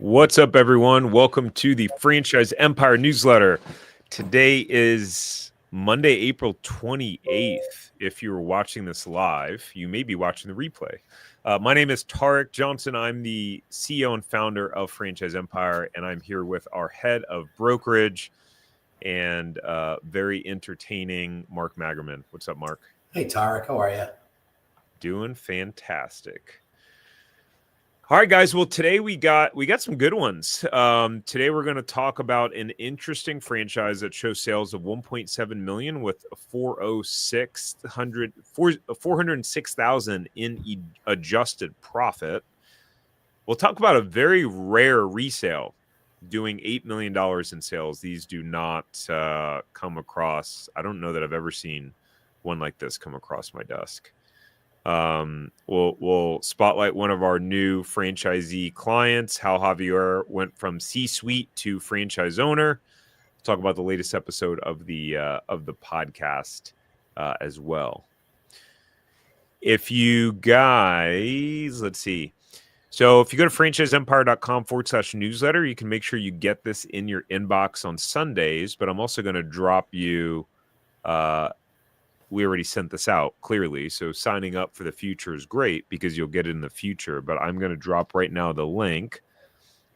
What's up, everyone? Welcome to the Franchise Empire newsletter. Today is Monday, April 28th. If you were watching this live, you may be watching the replay. My name is Tarek Johnson. I'm the CEO and founder of Franchise Empire, and I'm here with our head of brokerage and very entertaining Mark Magerman. What's up, Mark? Hey, Tarek. How are you? Doing fantastic. All right, guys. Well, today we got some good ones. Today we're going to talk about an interesting franchise that shows sales of 1.7 million with a 406,000 in adjusted profit. We'll talk about a very rare resale doing $8 million in sales. These do not come across. I don't know that I've ever seen one like this come across my desk. We'll spotlight one of our new franchisee clients, how Javier went from C-suite to franchise owner. Talk about the latest episode of the podcast as well. If you guys, let's see. So if you go to franchiseempire.com/newsletter, you can make sure you get this in your inbox on Sundays, but I'm also going to drop you we already sent this out clearly, so signing up for the future is great because you'll get it in the future. But I'm going to drop right now the link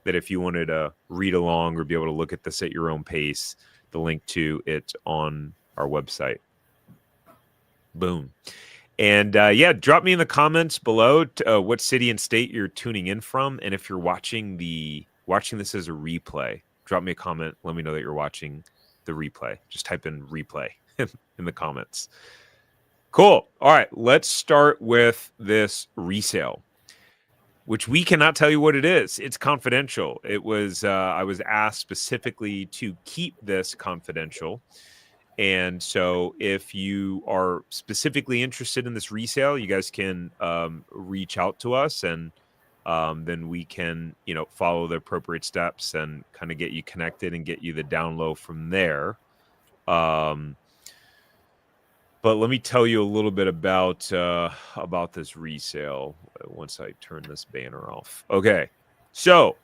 that if you wanted to read along or be able to look at this at your own pace, the link to it on our website. Boom. And drop me in the comments below what city and state you're tuning in from, and if you're watching this as a replay, drop me a comment. Let me know that you're watching the replay. Just type in replay in the comments. Cool. All right, let's start with this resale, which we cannot tell you what it is. It's confidential. It was I was asked specifically to keep this confidential. And so if you are specifically interested in this resale, you guys can reach out to us, and then we can, follow the appropriate steps and kind of get you connected and get you the down low from there. But let me tell you a little bit about this resale once I turn this banner off. Okay, so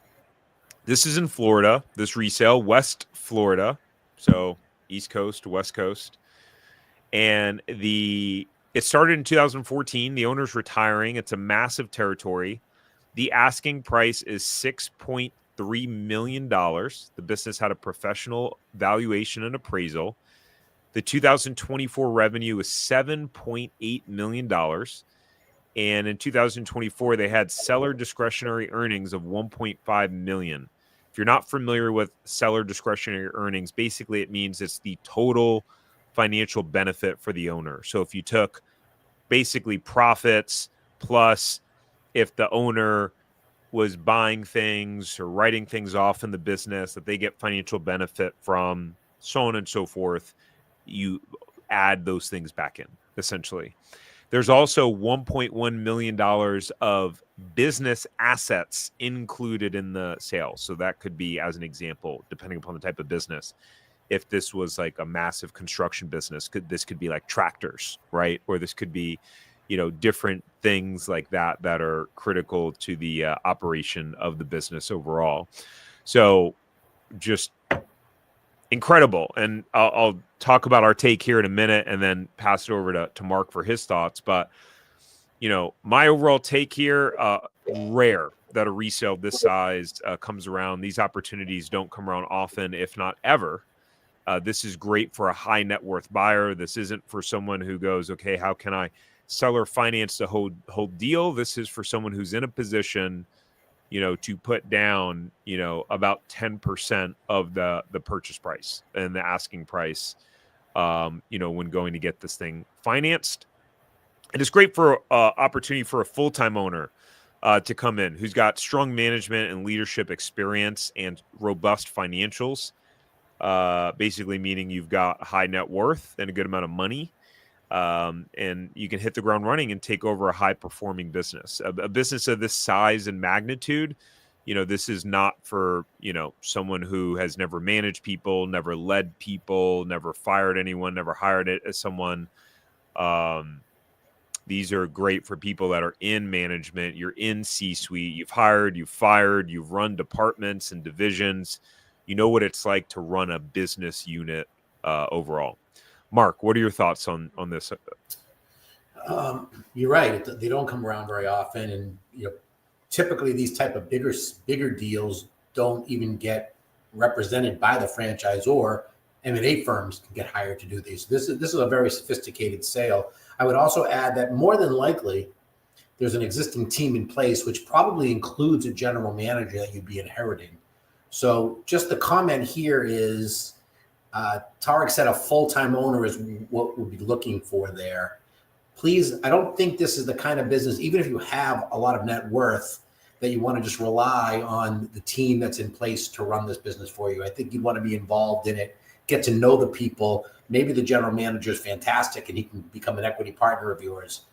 this is in Florida. This resale, West Florida, so East Coast, West Coast, and it started in 2014. The owner's retiring. It's a massive territory. The asking price is $6.3 million. The business had a professional valuation and appraisal. The 2024 revenue is $7.8 million. And in 2024, they had seller discretionary earnings of $1.5 million. If you're not familiar with seller discretionary earnings, basically it means it's the total financial benefit for the owner. So if you took basically profits plus if the owner was buying things or writing things off in the business that they get financial benefit from, so on and so forth, you add those things back in, essentially. There's also $1.1 million of business assets included in the sale. So that could be, as an example, depending upon the type of business, if this was like a massive construction business, this could be like tractors, right? Or this could be, different things like that are critical to the operation of the business overall. So just incredible. And I'll talk about our take here in a minute and then pass it over to Mark for his thoughts. But, my overall take here, rare that a resale this size comes around. These opportunities don't come around often, if not ever. This is great for a high net worth buyer. This isn't for someone who goes, okay, how can I seller finance the whole deal? This is for someone who's in a position to put down, about 10% of the purchase price and the asking price, when going to get this thing financed. And it's great for opportunity for a full-time owner to come in who's got strong management and leadership experience and robust financials, basically meaning you've got high net worth and a good amount of money. And you can hit the ground running and take over a high-performing business. A business of this size and magnitude, this is not for, someone who has never managed people, never led people, never fired anyone, never hired someone. These are great for people that are in management. You're in C-suite. You've hired, you've fired, you've run departments and divisions. You know what it's like to run a business unit overall. Mark, what are your thoughts on this? You're right. They don't come around very often, and typically these type of bigger deals don't even get represented by the franchisor. M&A firms can get hired to do these. This is a very sophisticated sale. I would also add that more than likely there's an existing team in place, which probably includes a general manager that you'd be inheriting. So just the comment here is, Tarek said a full-time owner is what we'll be looking for there. Please, I don't think this is the kind of business, even if you have a lot of net worth, that you want to just rely on the team that's in place to run this business for you. I think you'd want to be involved in it, get to know the people. Maybe the general manager is fantastic and he can become an equity partner of yours.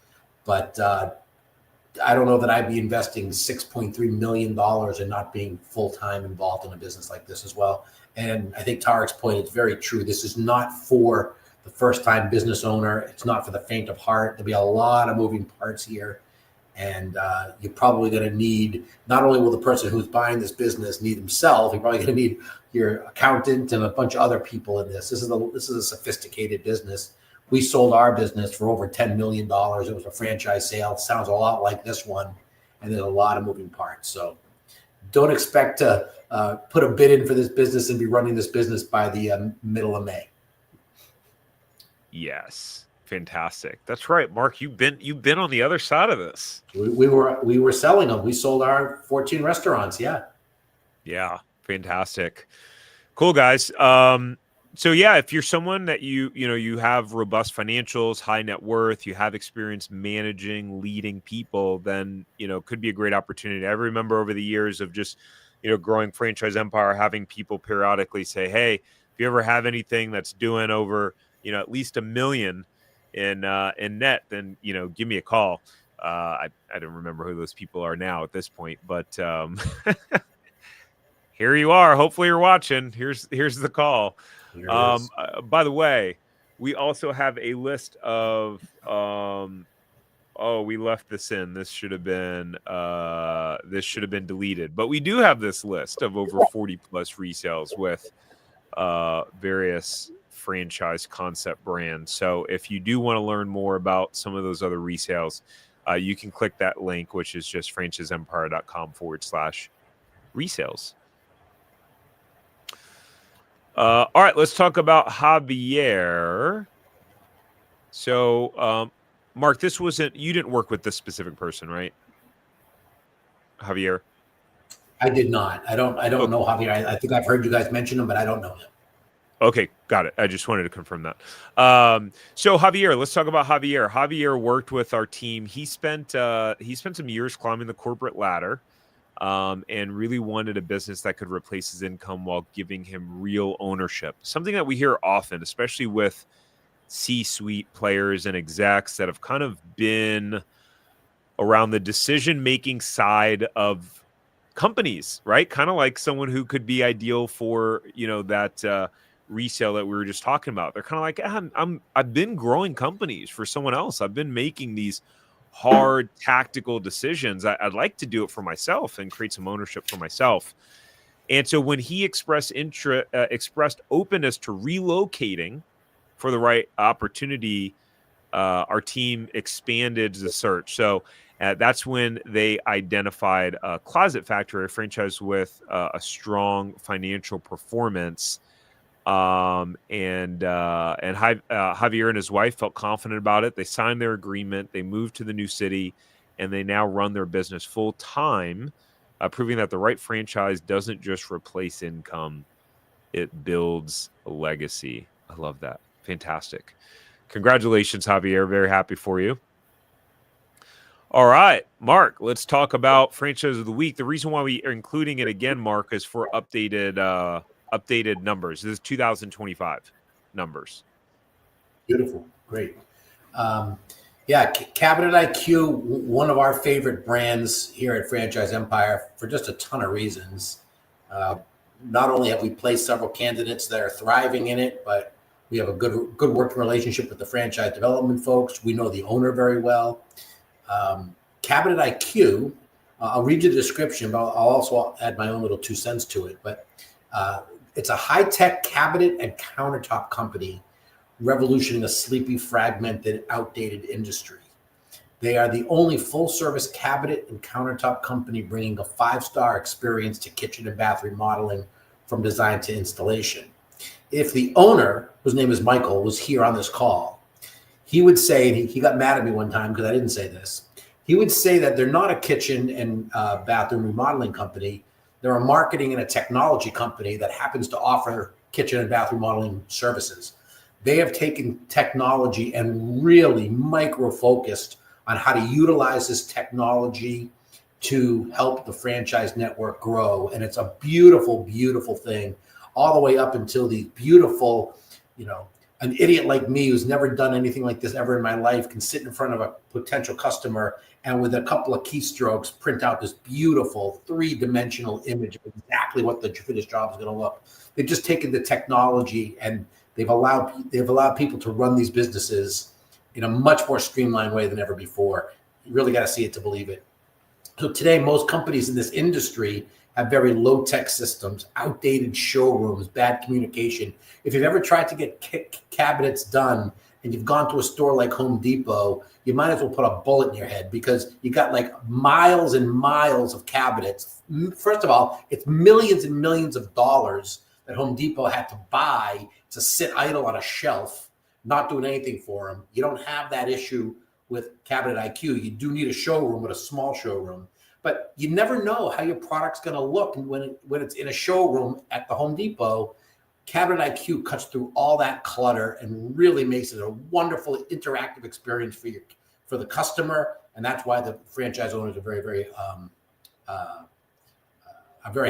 But I don't know that I'd be investing $6.3 million and not being full-time involved in a business like this as well. And I think Tarek's point is very true. This is not for the first-time business owner. It's not for the faint of heart. There'll be a lot of moving parts here. And you're probably going to need, not only will the person who's buying this business need himself, you're probably going to need your accountant and a bunch of other people in this. This is a sophisticated business. We sold our business for over $10 million. It was a franchise sale. It sounds a lot like this one. And there's a lot of moving parts. So don't expect to put a bid in for this business and be running this business by the middle of May. Yes. Fantastic. That's right, Mark. You've been on the other side of this. We were selling them. We sold our 14 restaurants. Yeah. Yeah. Fantastic. Cool, guys. So yeah, if you're someone that you have robust financials, high net worth, you have experience managing, leading people, then could be a great opportunity. I remember over the years of just growing Franchise Empire, having people periodically say, "Hey, if you ever have anything that's doing over at least $1 million in net, then give me a call." I don't remember who those people are now at this point, but here you are. Hopefully you're watching. Here's the call. By the way, we also have a list of we left this in. This should have been deleted. But we do have this list of over 40 plus resales with various franchise concept brands. So if you do want to learn more about some of those other resales, you can click that link, which is just franchiseempire.com/resales. All right, let's talk about Javier. So, Mark, you didn't work with this specific person, right? Javier? I did not. I don't know Javier. I think I've heard you guys mention him, but I don't know him. Okay, got it. I just wanted to confirm that. So Javier, let's talk about Javier. Javier worked with our team. He spent some years climbing the corporate ladder, and really wanted a business that could replace his income while giving him real ownership. Something that we hear often, especially with C-suite players and execs that have kind of been around the decision-making side of companies, right? Kind of like someone who could be ideal for, that resale that we were just talking about. They're kind of like, I've been growing companies for someone else. I've been making these hard tactical decisions. I'd like to do it for myself and create some ownership for myself. And so when he expressed openness to relocating for the right opportunity, our team expanded the search. So that's when they identified a Closet Factory, a franchise with a strong financial performance. And Javier and his wife felt confident about it. They signed their agreement. They moved to the new city, and they now run their business full time, proving that the right franchise doesn't just replace income; it builds a legacy. I love that. Fantastic. Congratulations, Javier. Very happy for you. All right, Mark, let's talk about Franchise of the Week. The reason why we are including it again, Mark, is for updated numbers. This is 2025 numbers. Beautiful. Great. Cabinet IQ, one of our favorite brands here at Franchise Empire for just a ton of reasons. Not only have we placed several candidates that are thriving in it, but We have a good working relationship with the franchise development folks. We know the owner very well. Cabinet IQ, I'll read you the description, but I'll also add my own little 2 cents to it. But it's a high-tech cabinet and countertop company revolutioning a sleepy, fragmented, outdated industry. They are the only full-service cabinet and countertop company bringing a 5-star experience to kitchen and bath remodeling from design to installation. If the owner, whose name is Michael, was here on this call, he would say, and he got mad at me one time because I didn't say this, he would say that they're not a kitchen and bathroom remodeling company. They're a marketing and a technology company that happens to offer kitchen and bathroom remodeling services. They have taken technology and really micro-focused on how to utilize this technology to help the franchise network grow. And it's a beautiful, beautiful thing, all the way up until these beautiful, an idiot like me who's never done anything like this ever in my life can sit in front of a potential customer and with a couple of keystrokes print out this beautiful 3-dimensional image of exactly what the finished job is going to look. They've just taken the technology and they've allowed people to run these businesses in a much more streamlined way than ever before. You really got to see it to believe it. So today, most companies in this industry have very low-tech systems, outdated showrooms, bad communication. If you've ever tried to get cabinets done and you've gone to a store like Home Depot, you might as well put a bullet in your head because you got like miles and miles of cabinets. First of all, it's millions and millions of dollars that Home Depot had to buy to sit idle on a shelf, not doing anything for them. You don't have that issue with Cabinet IQ. You do need a showroom, but a small showroom. But you never know how your product's going to look when it's in a showroom at the Home Depot. Cabinet IQ cuts through all that clutter and really makes it a wonderful interactive experience for the customer, and that's why the franchise owners are very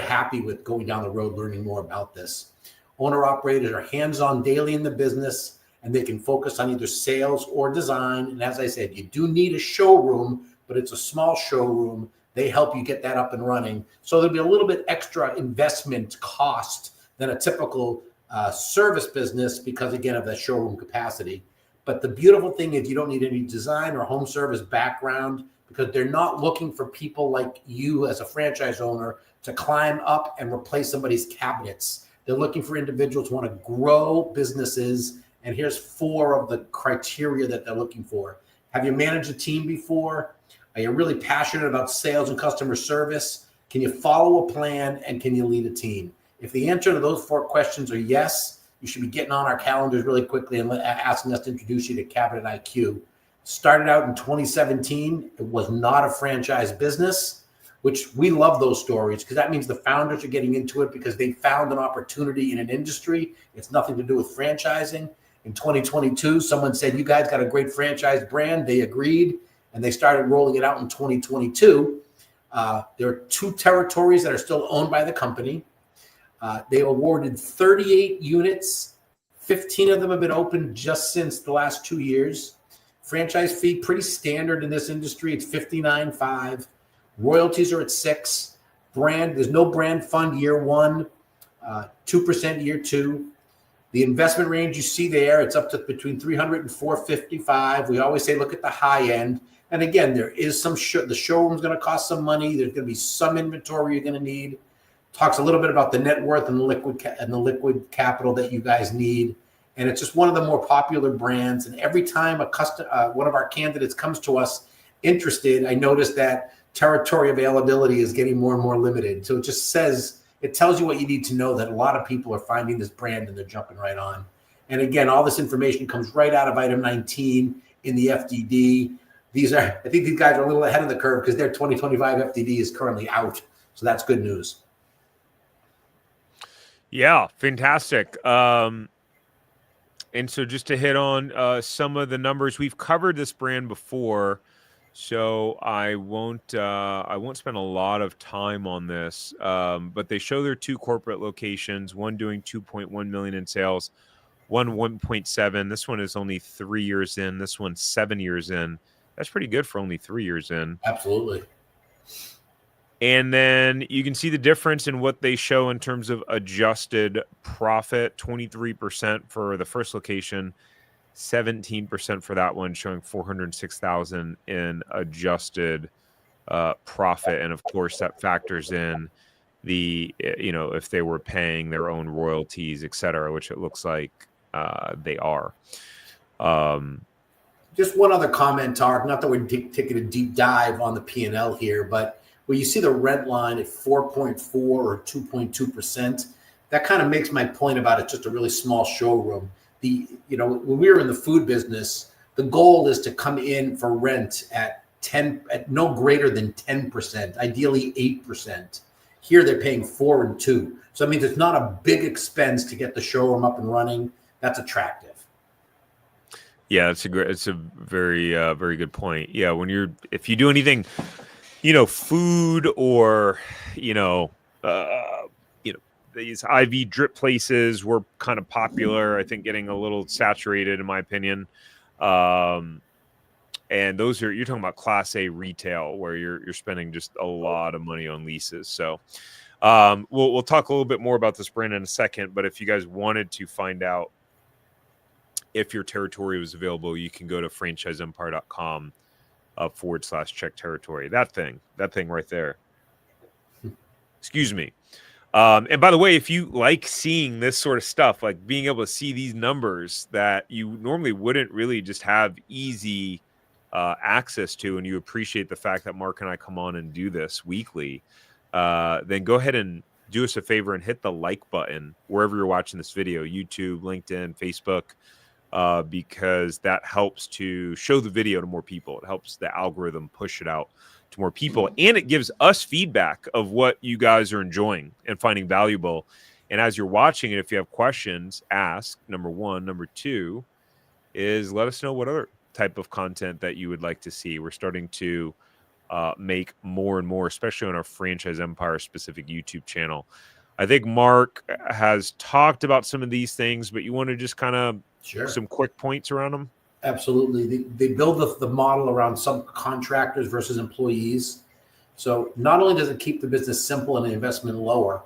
happy with going down the road, learning more about this. Owner operators are hands-on daily in the business, and they can focus on either sales or design. And as I said, you do need a showroom, but it's a small showroom. They help you get that up and running. So there'll be a little bit extra investment cost than a typical service business because, again, of that showroom capacity. But the beautiful thing is you don't need any design or home service background because they're not looking for people like you as a franchise owner to climb up and replace somebody's cabinets. They're looking for individuals who want to grow businesses. And here's 4 of the criteria that they're looking for. Have you managed a team before? Are you really passionate about sales and customer service? Can you follow a plan and can you lead a team? If the answer to those 4 questions are yes, you should be getting on our calendars really quickly and asking us to introduce you to Cabinet IQ. Started out in 2017. It was not a franchise business, which we love those stories because that means the founders are getting into it because they found an opportunity in an industry. It's nothing to do with franchising. In 2022, someone said, you guys got a great franchise brand. They agreed. And they started rolling it out in 2022. There are 2 territories that are still owned by the company. They awarded 38 units. 15 of them have been opened just since the last 2 years. Franchise fee, pretty standard in this industry. It's $59,500. Royalties are at 6%. There's no brand fund year 1, 2% year 2. The investment range you see there, it's up to between $300 and $455. We always say, look at the high end. And again, there is some the showroom's going to cost some money. There's going to be some inventory you're going to need. Talks a little bit about the net worth and the liquid capital that you guys need. And it's just one of the more popular brands. And every time one of our candidates comes to us interested, I notice that territory availability is getting more and more limited. So it tells you what you need to know, that a lot of people are finding this brand and they're jumping right on. And again, all this information comes right out of item 19 in the FDD. I think these guys are a little ahead of the curve because their 2025 FDD is currently out. So that's good news. Yeah, fantastic. And so just to hit on some of the numbers, we've covered this brand before, so I won't spend a lot of time on this. But they show their 2 corporate locations, one doing 2.1 million in sales, one 1.7. This one is only 3 years in. This one's 7 years in. That's pretty good for only 3 years in. Absolutely. And then you can see the difference in what they show in terms of adjusted profit, 23% for the first location, 17% for that one, showing 406,000 in adjusted profit. And of course, that factors in the, if they were paying their own royalties, et cetera, which it looks like they are. Just one other comment, Tark, not that we're taking a deep dive on the P&L here, but where you see the rent line at 4.4 or 2.2%, that kind of makes my point about it's just a really small showroom. When we were in the food business, the goal is to come in for rent at no greater than 10%, ideally 8%. Here they're paying 4 and 2. So it means it's not a big expense to get the showroom up and running. That's attractive. Yeah, it's a very very good point. Yeah, if you do anything, food or these IV drip places were kind of popular. I think getting a little saturated, in my opinion. And those you're talking about Class A retail, where you're spending just a lot of money on leases. So we'll talk a little bit more about this brand in a second. But if you guys wanted to find out if your territory was available, you can go to franchiseempire.com /check territory. That thing right there. Excuse me. And by the way, if you like seeing this sort of stuff, like being able to see these numbers that you normally wouldn't really just have easy access to, and you appreciate the fact that Mark and I come on and do this weekly, then go ahead and do us a favor and hit the like button wherever you're watching this video, YouTube, LinkedIn, Facebook, because that helps to show the video to more people. It helps the algorithm push it out to more people, and it gives us feedback of what you guys are enjoying and finding valuable. And as you're watching it, if you have questions, ask, number one. Number two is let us know what other type of content that you would like to see. We're starting to make more and more, especially on our Franchise Empire specific YouTube channel. I think Mark has talked about some of these things, but you want to just kind of some quick points around them? Absolutely. They build the model around subcontractors versus employees. So not only does it keep the business simple and the investment lower,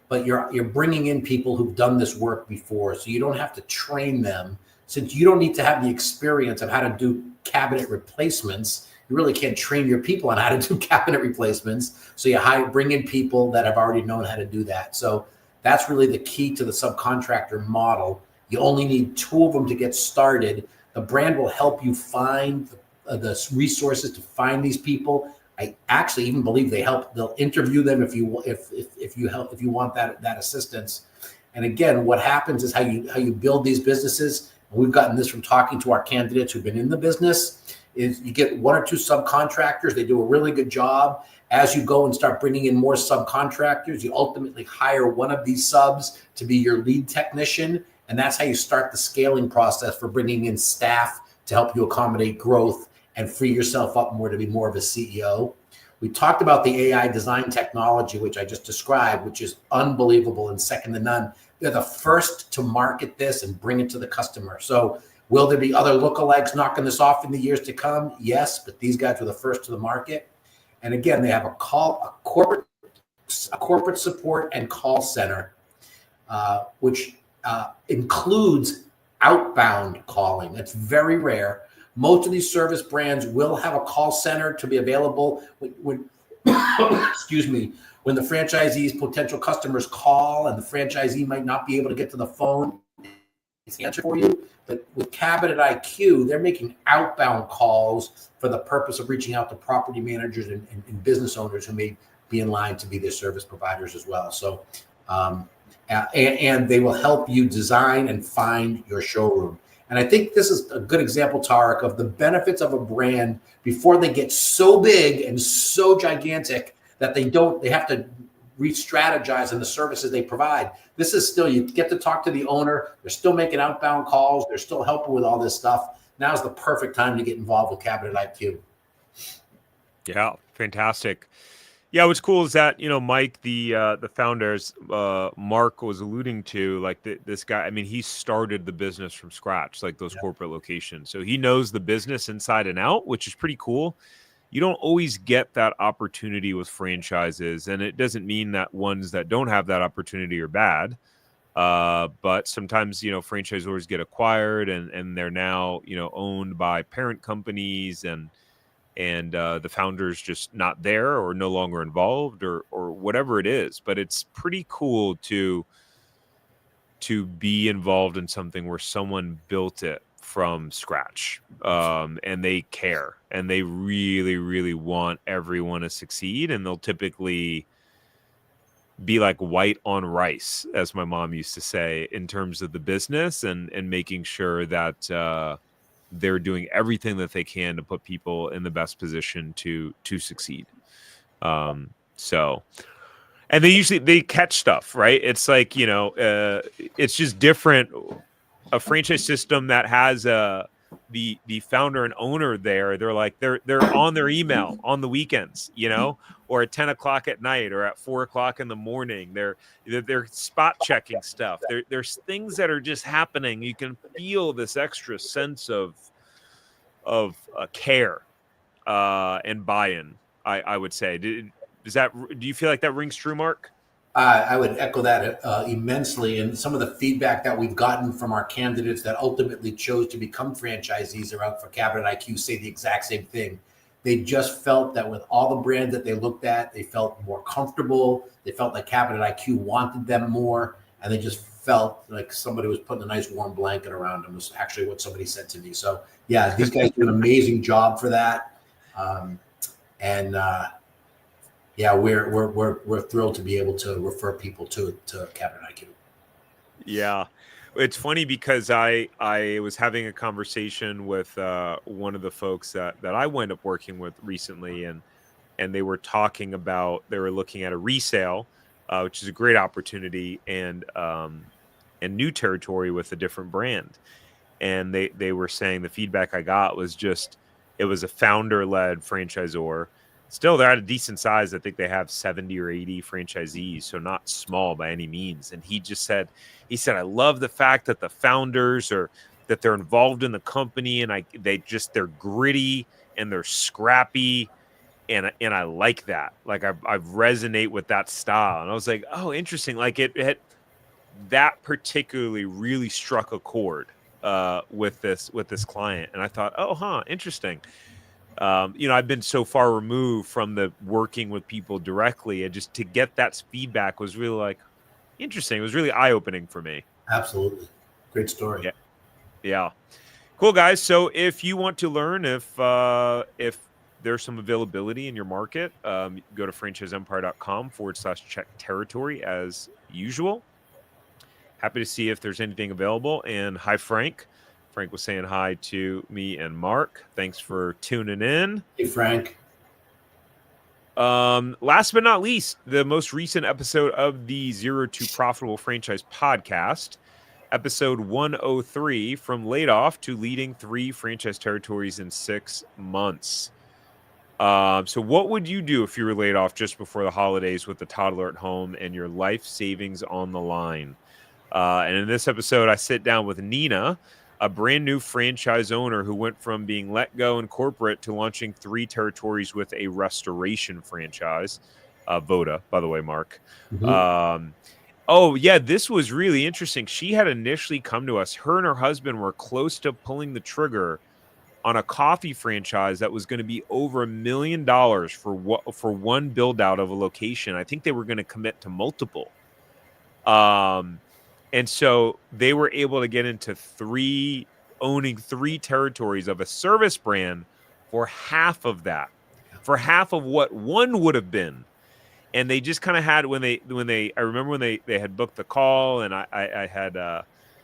but you're bringing in people who've done this work before. So you don't have to train them. Since you don't need to have the experience of how to do cabinet replacements, you really can't train your people on how to do cabinet replacements. So you bring in people that have already known how to do that. So that's really the key to the subcontractor model. You only need 2 of them to get started. The brand will help you find the resources to find these people. I actually even believe they'll interview them if you want that assistance. And again, what happens is how you build these businesses. And we've gotten this from talking to our candidates who've been in the business, is you get 1 or 2 subcontractors. They do a really good job. As you go and start bringing in more subcontractors, you ultimately hire one of these subs to be your lead technician. And that's how you start the scaling process for bringing in staff to help you accommodate growth and free yourself up more to be more of a CEO. We talked about the AI design technology, which I just described, which is unbelievable and second to none. They're the first to market this and bring it to the customer. So will there be other lookalikes knocking this off in the years to come? Yes, but these guys were the first to the market. And again, they have a corporate support and call center, which includes outbound calling. That's very rare. Most of these service brands will have a call center to be available when excuse me, when the franchisee's potential customers call and the franchisee might not be able to get to the phone, it's answer for you. But with Cabinet IQ, they're making outbound calls for the purpose of reaching out to property managers and business owners who may be in line to be their service providers as well. So, and they will help you design and find your showroom. And I think this is a good example, Tarek, of the benefits of a brand before they get so big and so gigantic that they have to re-strategize in the services they provide. This is still, you get to talk to the owner. They're still making outbound calls. They're still helping with all this stuff. Now's the perfect time to get involved with Cabinet IQ. Yeah, fantastic. Yeah, what's cool is that, Mike, the founders, Mark was alluding to, like this guy, I mean, he started the business from scratch, like those corporate locations. So he knows the business inside and out, which is pretty cool. you don't always get that opportunity with franchises, and it doesn't mean that ones that don't have that opportunity are bad. But sometimes, franchisors get acquired and they're now, owned by parent companies, and the founder's just not there or no longer involved or whatever it is. But it's pretty cool to be involved in something where someone built it from scratch, and they care and they really, really want everyone to succeed, and they'll typically be like white on rice, as my mom used to say, in terms of the business and making sure that they're doing everything that they can to put people in the best position to succeed. So, and they catch stuff, right? It's like, it's just different. A franchise system that has the founder and owner there, they're on their email on the weekends, or at 10 o'clock at night or at 4 o'clock in the morning. They're spot checking stuff. There's things that are just happening. You can feel this extra sense of care and buy-in. I would say. Do you feel like that rings true, Mark? I would echo that immensely. And some of the feedback that we've gotten from our candidates that ultimately chose to become franchisees around for Cabinet IQ say the exact same thing. They just felt that with all the brands that they looked at, they felt more comfortable. They felt like Cabinet IQ wanted them more. And they just felt like somebody was putting a nice warm blanket around them, was actually what somebody said to me. So, yeah, these guys do an amazing job for that. Yeah, we're thrilled to be able to refer people to Cabinet IQ. Yeah, it's funny because I was having a conversation with one of the folks that I wound up working with recently, and they were talking about, they were looking at a resale, which is a great opportunity, and new territory with a different brand. And they were saying the feedback I got was just, it was a founder-led franchisor. Still, they're at a decent size. I think they have 70 or 80 franchisees, so not small by any means. And he said, I love the fact that the founders that they're involved in the company, and they're gritty and they're scrappy. And I like that. Like I resonate with that style. And I was like, oh, interesting. Like it that particularly really struck a chord with this client. And I thought, oh, interesting. I've been so far removed from the working with people directly, and just to get that feedback was really like interesting. It was really eye-opening for me. Absolutely. Great story. Yeah. Cool, guys. So if you want to learn if there's some availability in your market, go to franchiseempire.com/check territory as usual. Happy to see if there's anything available. And hi, Frank. Frank was saying hi to me and Mark. Thanks for tuning in. Hey, Frank. Last but not least, the most recent episode of the Zero to Profitable Franchise podcast, episode 103, from laid off to leading 3 franchise territories in 6 months. So what would you do if you were laid off just before the holidays with the toddler at home and your life savings on the line? And in this episode, I sit down with Nina, a brand new franchise owner who went from being let go in corporate to launching 3 territories with a restoration franchise. Voda, by the way, Mark. Mm-hmm. Oh, yeah, this was really interesting. She had initially come to us. Her and her husband were close to pulling the trigger on a coffee franchise that was going to be over $1 million for one build out of a location. I think they were going to commit to multiple. And so they were able to get into owning 3 territories of a service brand for half of that, for half of what one would have been. And they just kind of had, I remember when they had booked the call, and I had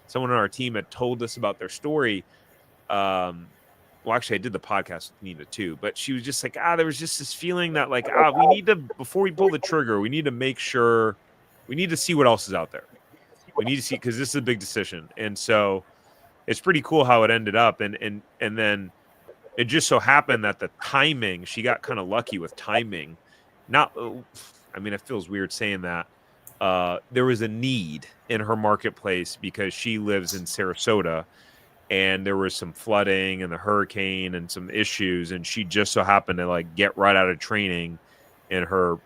someone on our team had told us about their story. Well, actually, I did the podcast with Nina too, but she was just like, there was just this feeling that like, we need to, before we pull the trigger, we need to make sure, we need to see what else is out there. We need to see, because this is a big decision. And so it's pretty cool how it ended up. And then it just so happened that the timing, she got kind of lucky with timing. It feels weird saying that. There was a need in her marketplace because she lives in Sarasota, and there was some flooding and the hurricane and some issues, and she just so happened to like get right out of training in her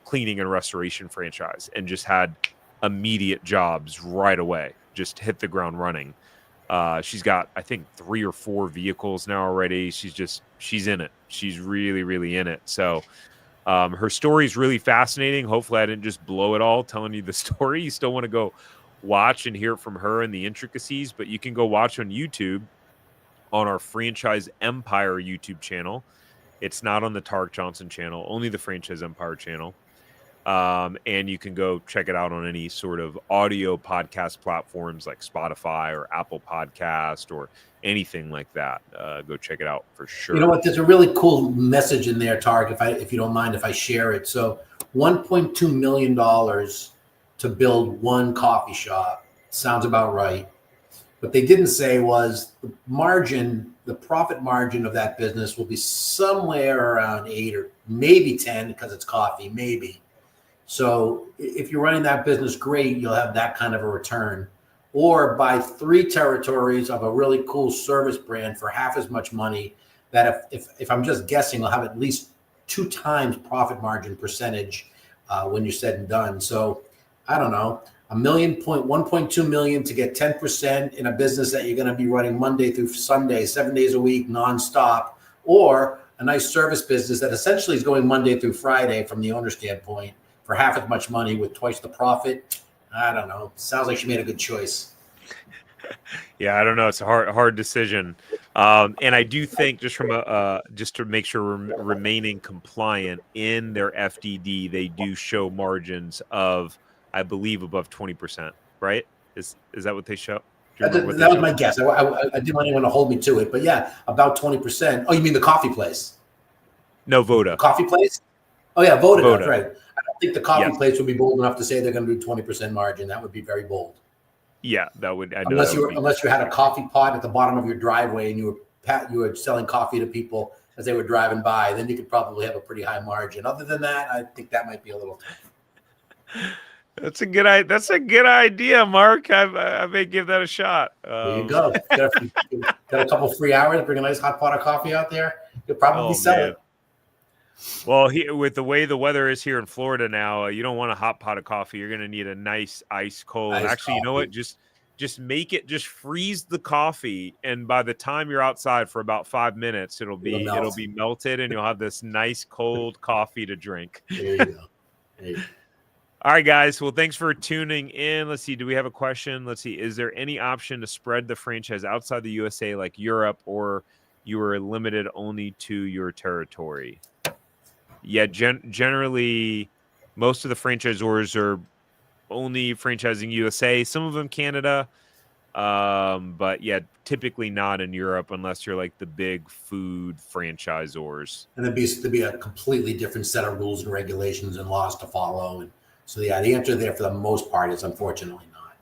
cleaning and restoration franchise and just had immediate jobs right away, just hit the ground running. She's got, I think, 3 or 4 vehicles now already. She's in it. She's really, really in it. So her story is really fascinating. Hopefully I didn't just blow it all telling you the story. You still want to go watch and hear from her and the intricacies, but you can go watch on YouTube on our Franchise Empire YouTube channel. It's not on the Tarek Johnson channel, only the Franchise Empire channel. And you can go check it out on any sort of audio podcast platforms like Spotify or Apple Podcast or anything like that. Go check it out for sure. You know what? There's a really cool message in there, Tarek, if you don't mind if I share it. So $1.2 million to build one coffee shop sounds about right. What they didn't say was the profit margin of that business will be somewhere around 8 or maybe 10 because it's coffee, maybe. So if you're running that business great, you'll have that kind of a return. Or buy 3 territories of a really cool service brand for half as much money that if I'm just guessing, will have at least 2 times profit margin percentage when you're said and done. So I don't know, $1.2 million to get 10% in a business that you're going to be running Monday through Sunday, 7 days a week, nonstop, or a nice service business that essentially is going Monday through Friday from the owner's standpoint for half as much money with twice the profit. I don't know. Sounds like she made a good choice. Yeah, I don't know. It's a hard decision. And I do think just from just to make sure we're remaining compliant in their FDD, they do show margins of, I believe, above 20%, right? Is that what they show? That was my guess. I didn't want anyone to hold me to it, but yeah, about 20%. Oh, you mean the coffee place? No, Voda. Coffee place? Oh yeah, Voda. Voda. Right. I don't think the coffee place would be bold enough to say they're going to do 20% margin. That would be very bold. Yeah, that would. I know unless that you had a coffee pot at the bottom of your driveway and you were selling coffee to people as they were driving by, then you could probably have a pretty high margin. Other than that, I think that might be a little tough. That's a good idea, Mark. I may give that a shot. There you go. Got a couple free hours to bring a nice hot pot of coffee out there. You'll probably sell it. Well, with the way the weather is here in Florida now, you don't want a hot pot of coffee. You're going to need a nice ice cold. Actually, coffee. You know what? Just make it. Just freeze the coffee, and by the time you're outside for about 5 minutes, it'll be melted, and you'll have this nice cold coffee to drink. There you go. All right, guys. Well, thanks for tuning in. Let's see. Do we have a question? Let's see. Is there any option to spread the franchise outside the USA, like Europe, or you are limited only to your territory? Yeah, generally, most of the franchisors are only franchising USA. Some of them Canada, but yeah, typically not in Europe unless you're like the big food franchisors. And there'd be a completely different set of rules and regulations and laws to follow. And so, yeah, the answer there for the most part is unfortunately not.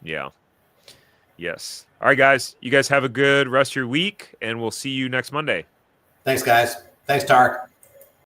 Yeah. Yes. All right, guys. You guys have a good rest of your week, and we'll see you next Monday. Thanks, guys. Thanks, Tarek.